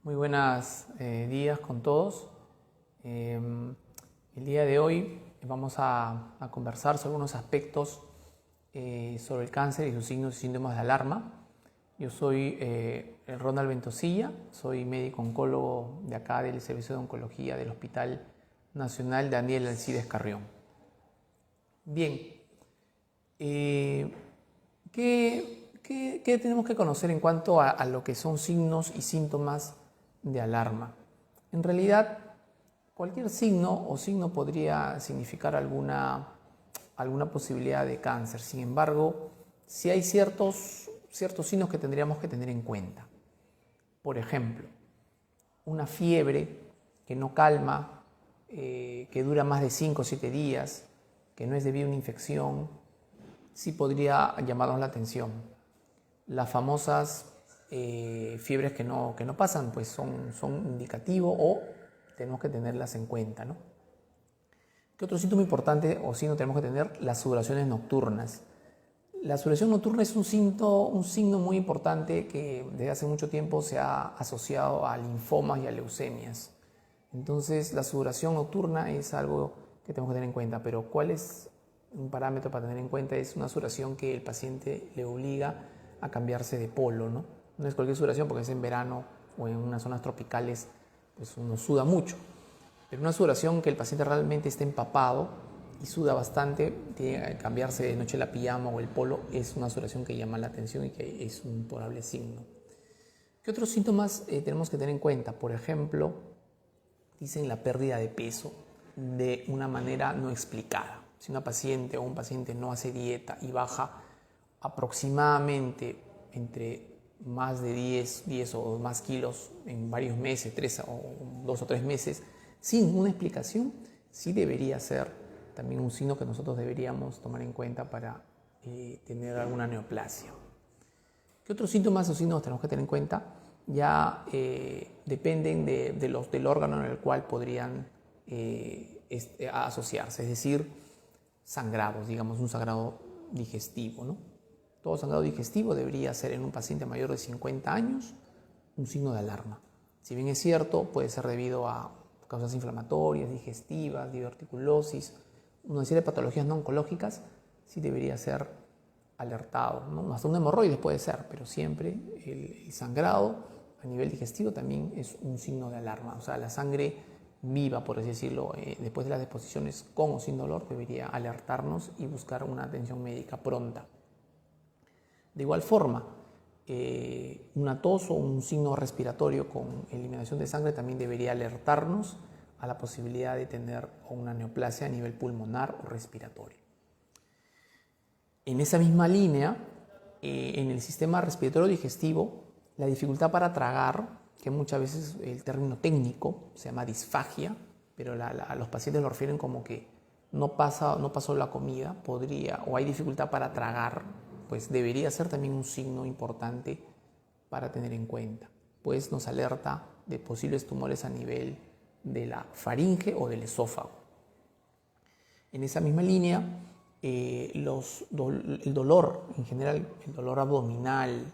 Muy buenos días con todos. El día de hoy vamos a conversar sobre unos aspectos sobre el cáncer y sus signos y síntomas de alarma. Yo soy Ronald Ventosilla, soy médico oncólogo de acá del Servicio de Oncología del Hospital Nacional Daniel Alcides Carrión. Bien, ¿qué tenemos que conocer en cuanto a lo que son signos y síntomas de alarma? En realidad, cualquier signo o signo podría significar alguna posibilidad de cáncer. Sin embargo, sí hay ciertos signos que tendríamos que tener en cuenta. Por ejemplo, una fiebre que no calma, que dura más de 5 o 7 días, que no es debido a una infección, sí podría llamarnos la atención. Las famosas fiebres que no pasan, pues son indicativo o tenemos que tenerlas en cuenta, ¿no? ¿Qué otro síntoma importante o signo tenemos que tener? Las sudoraciones nocturnas. La sudoración nocturna es un signo muy importante que desde hace mucho tiempo se ha asociado a linfomas y a leucemias. Entonces, la sudoración nocturna es algo que tenemos que tener en cuenta, pero ¿cuál es un parámetro para tener en cuenta? Es una sudoración que el paciente le obliga a cambiarse de polo, ¿no? No es cualquier sudoración porque es en verano o en unas zonas tropicales, pues uno suda mucho. Pero una sudoración que el paciente realmente está empapado y suda bastante, tiene que cambiarse de noche la pijama o el polo, es una sudoración que llama la atención y que es un probable signo. ¿Qué otros síntomas tenemos que tener en cuenta? Por ejemplo, dicen la pérdida de peso de una manera no explicada. Si una paciente o un paciente no hace dieta y baja aproximadamente entre más de 10 o más kilos en varios meses, 2 o 3 meses, sin una explicación, sí debería ser también un signo que nosotros deberíamos tomar en cuenta para tener alguna neoplasia. ¿Qué otros síntomas o signos tenemos que tener en cuenta? Ya dependen del órgano en el cual podrían asociarse, es decir, sangrados, digamos un sangrado digestivo, ¿no? Todo sangrado digestivo debería ser en un paciente mayor de 50 años un signo de alarma. Si bien es cierto, puede ser debido a causas inflamatorias, digestivas, diverticulosis, una serie de patologías no oncológicas, sí debería ser alertado, ¿no? Hasta un hemorroides puede ser, pero siempre el sangrado a nivel digestivo también es un signo de alarma. O sea, la sangre viva, por así decirlo, después de las deposiciones con o sin dolor, debería alertarnos y buscar una atención médica pronta. De igual forma, una tos o un signo respiratorio con eliminación de sangre también debería alertarnos a la posibilidad de tener una neoplasia a nivel pulmonar o respiratorio. En esa misma línea, en el sistema respiratorio digestivo, la dificultad para tragar, que muchas veces el término técnico se llama disfagia, pero los pacientes lo refieren como que no pasó la comida, o hay dificultad para tragar, pues debería ser también un signo importante para tener en cuenta, pues nos alerta de posibles tumores a nivel de la faringe o del esófago. En esa misma línea, el dolor en general, el dolor abdominal,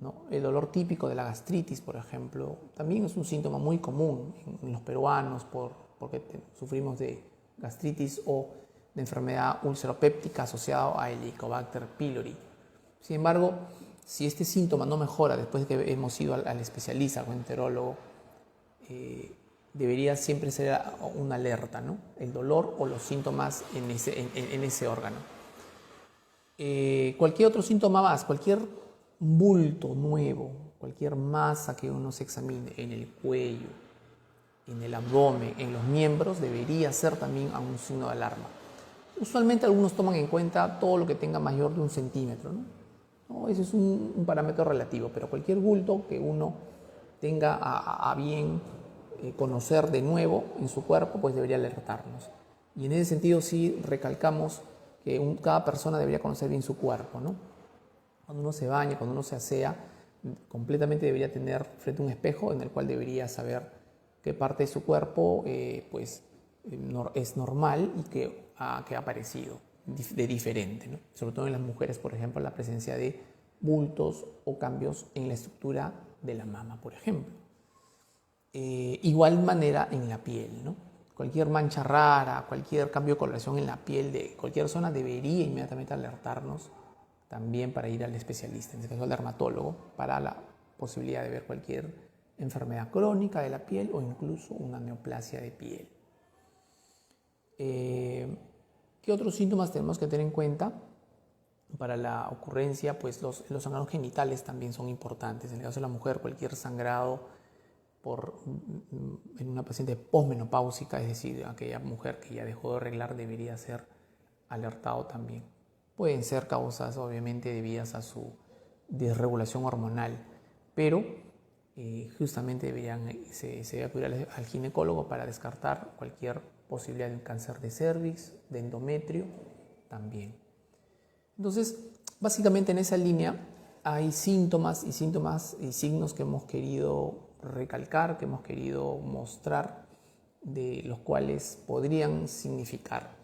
¿no? El dolor típico de la gastritis, por ejemplo, también es un síntoma muy común en los peruanos porque sufrimos de gastritis o de enfermedad ulceropéptica asociada a Helicobacter pylori. Sin embargo, si este síntoma no mejora después de que hemos ido al especialista, al enterólogo, debería siempre ser una alerta, ¿no? El dolor o los síntomas en ese órgano. Cualquier otro síntoma más, cualquier bulto nuevo, cualquier masa que uno se examine en el cuello, en el abdomen, en los miembros, debería ser también un signo de alarma. Usualmente algunos toman en cuenta todo lo que tenga mayor de 1 centímetro, ¿no? Ese es un parámetro relativo, pero cualquier bulto que uno tenga a bien conocer de nuevo en su cuerpo, pues debería alertarnos. Y en ese sentido sí recalcamos que cada persona debería conocer bien su cuerpo, ¿no? Cuando uno se baña, cuando uno se asea, completamente debería tener frente a un espejo en el cual debería saber qué parte de su cuerpo es normal y que ha aparecido de diferente, ¿no? Sobre todo en las mujeres, por ejemplo, la presencia de bultos o cambios en la estructura de la mama, por ejemplo. Igual manera en la piel, ¿no? Cualquier mancha rara, cualquier cambio de coloración en la piel de cualquier zona debería inmediatamente alertarnos también para ir al especialista, en este caso al dermatólogo, para la posibilidad de ver cualquier enfermedad crónica de la piel o incluso una neoplasia de piel. ¿Qué otros síntomas tenemos que tener en cuenta? Para la ocurrencia, pues los sangrados genitales también son importantes. En el caso de la mujer, cualquier sangrado en una paciente posmenopáusica, es decir, aquella mujer que ya dejó de reglar, debería ser alertado también. Pueden ser causas obviamente debidas a su desregulación hormonal, pero justamente se debe acudir al ginecólogo para descartar cualquier posibilidad de un cáncer de cervix, de endometrio también. Entonces, básicamente en esa línea hay síntomas y signos que hemos querido recalcar, que hemos querido mostrar, de los cuales podrían significar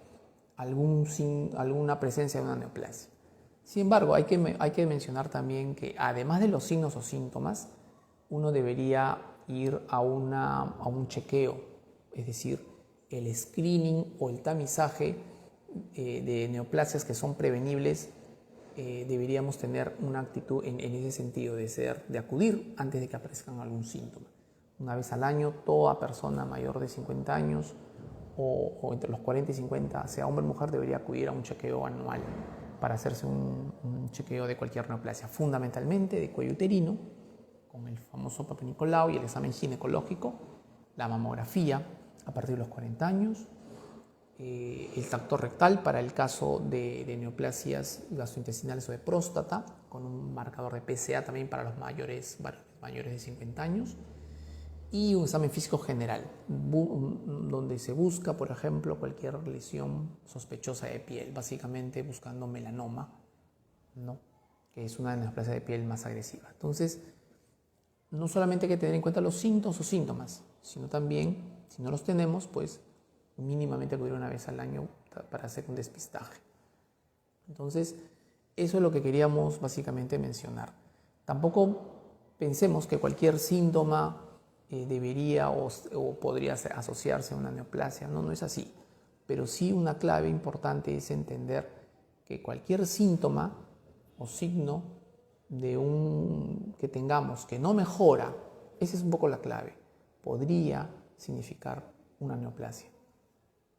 alguna presencia de una neoplasia. Sin embargo, hay que mencionar también que además de los signos o síntomas, uno debería ir a un chequeo, es decir, el screening o el tamizaje de neoplasias que son prevenibles. Deberíamos tener una actitud en ese sentido, de acudir antes de que aparezcan algún síntoma. Una vez al año, toda persona mayor de 50 años o entre los 40 y 50, sea hombre o mujer, debería acudir a un chequeo anual para hacerse un chequeo de cualquier neoplasia, fundamentalmente de cuello uterino, con el famoso Papa Nicolau y el examen ginecológico, la mamografía a partir de los 40 años, el tacto rectal para el caso de neoplasias gastrointestinales o de próstata, con un marcador de PSA también para los mayores de 50 años, y un examen físico general, donde se busca, por ejemplo, cualquier lesión sospechosa de piel, básicamente buscando melanoma, ¿no? Que es una neoplasia de piel más agresiva. Entonces, no solamente hay que tener en cuenta los síntomas, sino también, si no los tenemos, pues mínimamente acudir una vez al año para hacer un despistaje. Entonces, eso es lo que queríamos básicamente mencionar. Tampoco pensemos que cualquier síntoma debería o podría asociarse a una neoplasia. No es así. Pero sí una clave importante es entender que cualquier síntoma o signo que tengamos que no mejora, esa es un poco la clave, podría significar una neoplasia.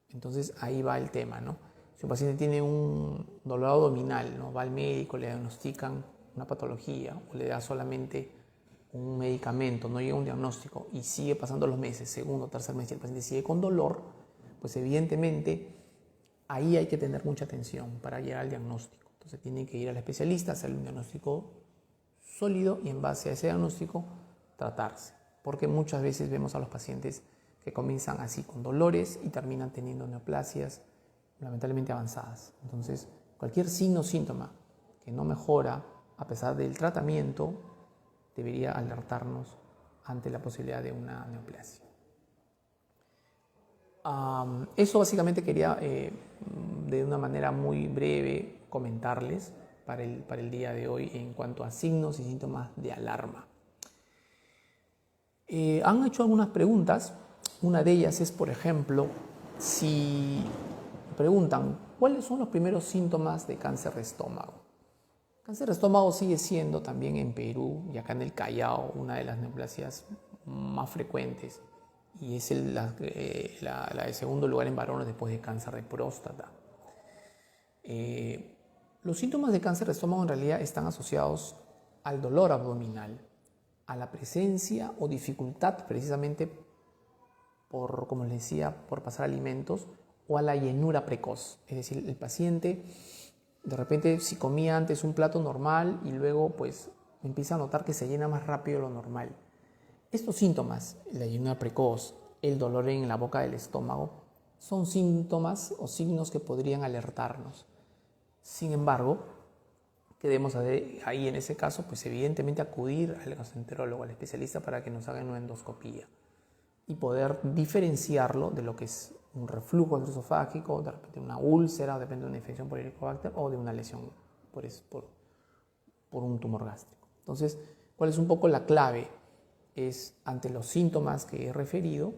Entonces ahí va el tema, ¿no? Si un paciente tiene un dolor abdominal, ¿no? Va al médico, le diagnostican una patología o le da solamente un medicamento, no llega a un diagnóstico y sigue pasando los meses, segundo, tercer mes, y el paciente sigue con dolor, pues evidentemente ahí hay que tener mucha atención para llegar al diagnóstico. Entonces tiene que ir al especialista, hacerle un diagnóstico sólido y en base a ese diagnóstico tratarse. Porque muchas veces vemos a los pacientes que comienzan así con dolores y terminan teniendo neoplasias lamentablemente avanzadas. Entonces, cualquier signo o síntoma que no mejora a pesar del tratamiento debería alertarnos ante la posibilidad de una neoplasia. Eso básicamente quería de una manera muy breve comentarles para el día de hoy en cuanto a signos y síntomas de alarma. Han hecho algunas preguntas. Una de ellas es, por ejemplo, si preguntan cuáles son los primeros síntomas de cáncer de estómago. El cáncer de estómago sigue siendo también en Perú y acá en el Callao una de las neoplasias más frecuentes y es la de segundo lugar en varones después de cáncer de próstata. Los síntomas de cáncer de estómago en realidad están asociados al dolor abdominal, a la presencia o dificultad precisamente como les decía, por pasar alimentos o a la llenura precoz. Es decir, el paciente de repente si comía antes un plato normal y luego pues empieza a notar que se llena más rápido de lo normal. Estos síntomas, la llenura precoz, el dolor en la boca del estómago, son síntomas o signos que podrían alertarnos. Sin embargo, ¿qué debemos hacer ahí en ese caso? Pues evidentemente acudir al gastroenterólogo, al especialista, para que nos hagan una endoscopía y poder diferenciarlo de lo que es un reflujo gastroesofágico, de repente una úlcera, depende de una infección por Helicobacter o de una lesión por un tumor gástrico. Entonces, ¿cuál es un poco la clave? es ante los síntomas que he referido,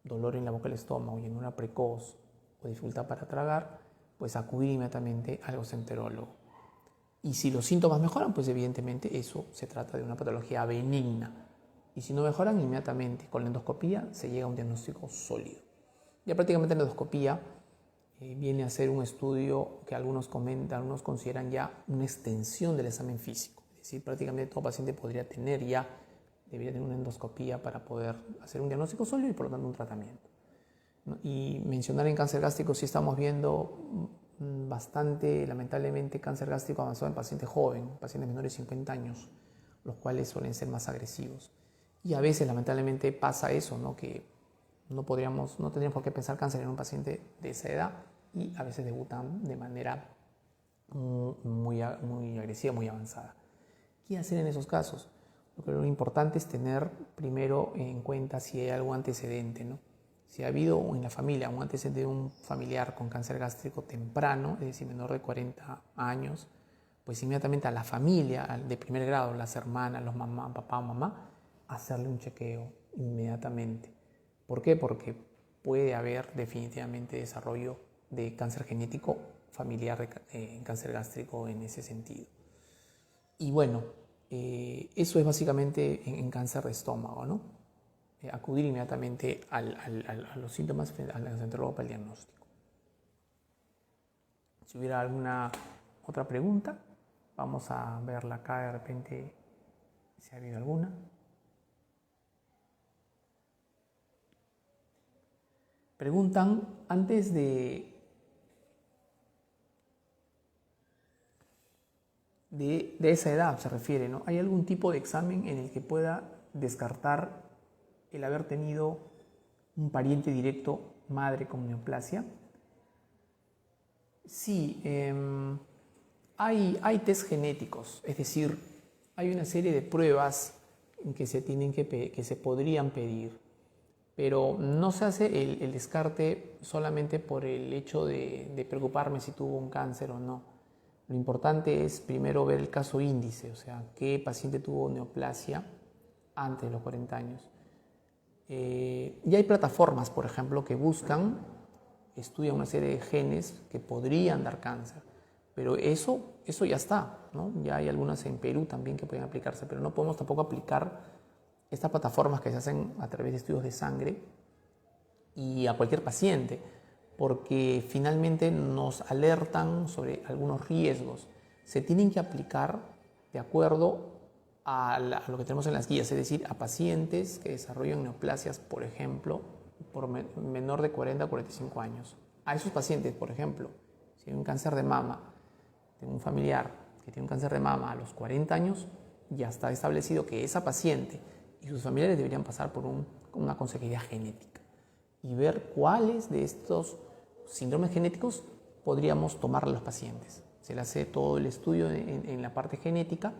dolor en la boca del estómago, llenura precoz o dificultad para tragar, pues acudir inmediatamente al gastroenterólogo. Y si los síntomas mejoran, pues evidentemente eso se trata de una patología benigna. Y si no mejoran, inmediatamente con la endoscopía se llega a un diagnóstico sólido. Ya prácticamente la endoscopía viene a ser un estudio que algunos consideran ya una extensión del examen físico. Es decir, prácticamente todo paciente debería tener una endoscopía para poder hacer un diagnóstico sólido y por lo tanto un tratamiento, ¿no? Y mencionar en cáncer gástrico, sí estamos viendo bastante, lamentablemente, cáncer gástrico avanzado en pacientes jóvenes, pacientes menores de 50 años, los cuales suelen ser más agresivos. Y a veces, lamentablemente, pasa eso, ¿no? Que no tendríamos por qué pensar cáncer en un paciente de esa edad y a veces debutan de manera muy agresiva, muy avanzada. ¿Qué hacer en esos casos? Lo importante es tener primero en cuenta si hay algún antecedente, ¿no? Si ha habido en la familia un antecedente de un familiar con cáncer gástrico temprano, es decir, menor de 40 años, pues inmediatamente a la familia de primer grado, las hermanas, los papá o mamá, hacerle un chequeo inmediatamente. ¿Por qué? Porque puede haber definitivamente desarrollo de cáncer genético familiar en cáncer gástrico en ese sentido. Y bueno, eso es básicamente en cáncer de estómago, ¿no? Acudir inmediatamente a los síntomas al gastroenterólogo para el diagnóstico. Si hubiera alguna otra pregunta, vamos a verla acá de repente si ha habido alguna. Preguntan antes de esa edad, se refiere, ¿no? ¿Hay algún tipo de examen en el que pueda descartar el haber tenido un pariente directo madre con neoplasia? Sí, hay test genéticos, es decir, hay una serie de pruebas que se podrían pedir, pero no se hace el descarte solamente por el hecho de preocuparme si tuvo un cáncer o no. Lo importante es primero ver el caso índice, o sea, qué paciente tuvo neoplasia antes de los 40 años. Y hay plataformas, por ejemplo, que estudian una serie de genes que podrían dar cáncer, pero eso ya está, ¿no? Ya hay algunas en Perú también que pueden aplicarse, pero no podemos tampoco aplicar estas plataformas que se hacen a través de estudios de sangre y a cualquier paciente, porque finalmente nos alertan sobre algunos riesgos. Se tienen que aplicar de acuerdo a lo que tenemos en las guías, es decir, a pacientes que desarrollan neoplasias, por ejemplo, por menor de 40 a 45 años. A esos pacientes, por ejemplo, si hay un cáncer de mama, tengo un familiar que tiene un cáncer de mama a los 40 años, ya está establecido que esa paciente y sus familiares deberían pasar por una consejería genética y ver cuáles de estos síndromes genéticos podríamos tomar a los pacientes. Se le hace todo el estudio en la parte genética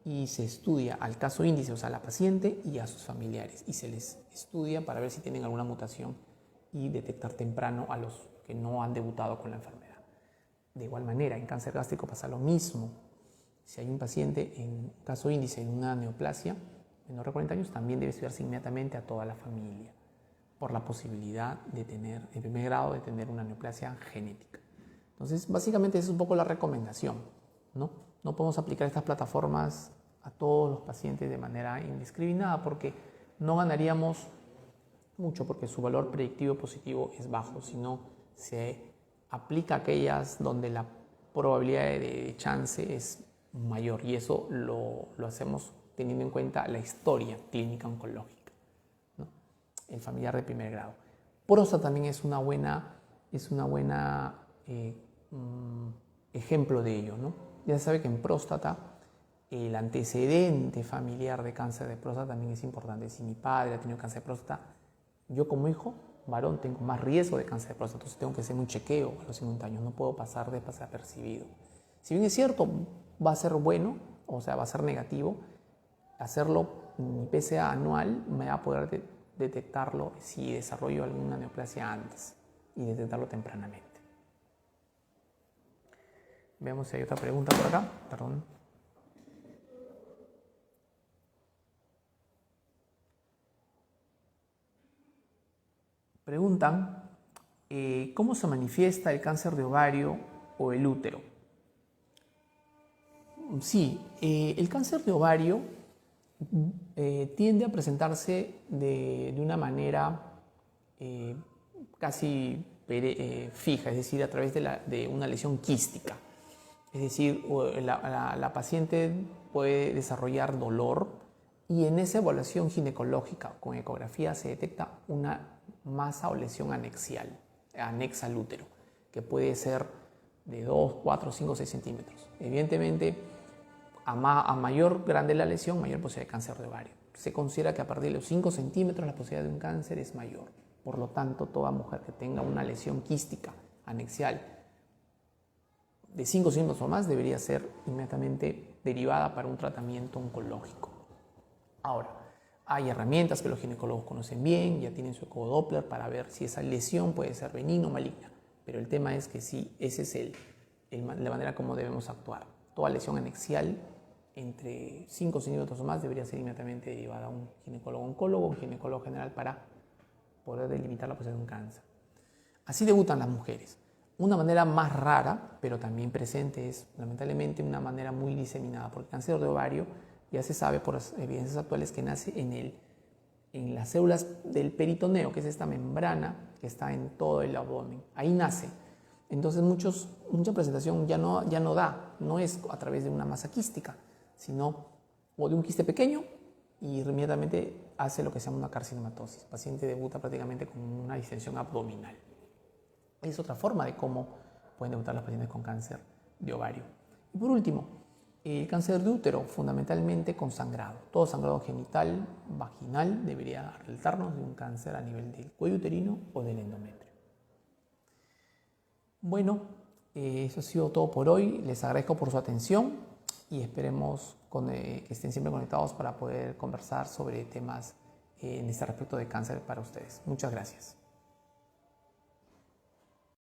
y se estudia al caso índice, o sea, a la paciente y a sus familiares, y se les estudia para ver si tienen alguna mutación y detectar temprano a los que no han debutado con la enfermedad. De igual manera, en cáncer gástrico pasa lo mismo. Si hay un paciente en caso índice en una neoplasia menor de 40 años, también debe estudiarse inmediatamente a toda la familia por la posibilidad de tener, en primer grado, de tener una neoplasia genética. Entonces, básicamente esa es un poco la recomendación, ¿no? No podemos aplicar estas plataformas a todos los pacientes de manera indiscriminada porque no ganaríamos mucho porque su valor predictivo positivo es bajo, sino se aplica aquellas donde la probabilidad de chance es mayor y eso lo hacemos teniendo en cuenta la historia clínica oncológica, ¿no? El familiar de primer grado. Próstata también es una buena ejemplo de ello, ¿no? Ya se sabe que en próstata el antecedente familiar de cáncer de próstata también es importante. Si mi padre ha tenido cáncer de próstata, yo como hijo varón tengo más riesgo de cáncer de próstata, entonces tengo que hacer un chequeo a los 50 años, no puedo pasar desapercibido. Si bien es cierto, va a ser bueno, o sea, va a ser negativo, hacerlo mi PSA anual me va a poder detectarlo si desarrollo alguna neoplasia antes y detectarlo tempranamente. Veamos si hay otra pregunta por acá. Perdón. Preguntan, ¿cómo se manifiesta el cáncer de ovario o el útero? Sí, el cáncer de ovario tiende a presentarse de una manera casi fija, es decir, a través de una lesión quística. Es decir, la paciente puede desarrollar dolor y en esa evaluación ginecológica con ecografía se detecta una masa o lesión anexial, anexa al útero, que puede ser de 2, 4, 5, 6 centímetros. Evidentemente, a mayor grande la lesión, mayor posibilidad de cáncer de ovario. Se considera que a partir de los 5 centímetros la posibilidad de un cáncer es mayor. Por lo tanto, toda mujer que tenga una lesión quística anexial de 5 centímetros o más debería ser inmediatamente derivada para un tratamiento oncológico. Ahora, hay herramientas que los ginecólogos conocen bien, ya tienen su ecodoppler para ver si esa lesión puede ser benigna o maligna. Pero el tema es que sí, esa es la manera como debemos actuar. Toda lesión anexial entre 5 centímetros o más debería ser inmediatamente derivada a un ginecólogo oncólogo o un ginecólogo general para poder delimitar la posibilidad de un cáncer. Así debutan las mujeres. Una manera más rara, pero también presente, es lamentablemente una manera muy diseminada, porque el cáncer de ovario ya se sabe por las evidencias actuales que nace en las células del peritoneo, que es esta membrana que está en todo el abdomen. Ahí nace. Entonces mucha presentación ya no es a través de una masa quística, sino o de un quiste pequeño y inmediatamente hace lo que se llama una carcinomatosis. El paciente debuta prácticamente con una distensión abdominal. Es otra forma de cómo pueden debutar los pacientes con cáncer de ovario. Y por último, el cáncer de útero, fundamentalmente con sangrado. Todo sangrado genital, vaginal, debería alertarnos de un cáncer a nivel del cuello uterino o del endometrio. Bueno, eso ha sido todo por hoy. Les agradezco por su atención y esperemos que estén siempre conectados para poder conversar sobre temas en este respecto de cáncer para ustedes. Muchas gracias.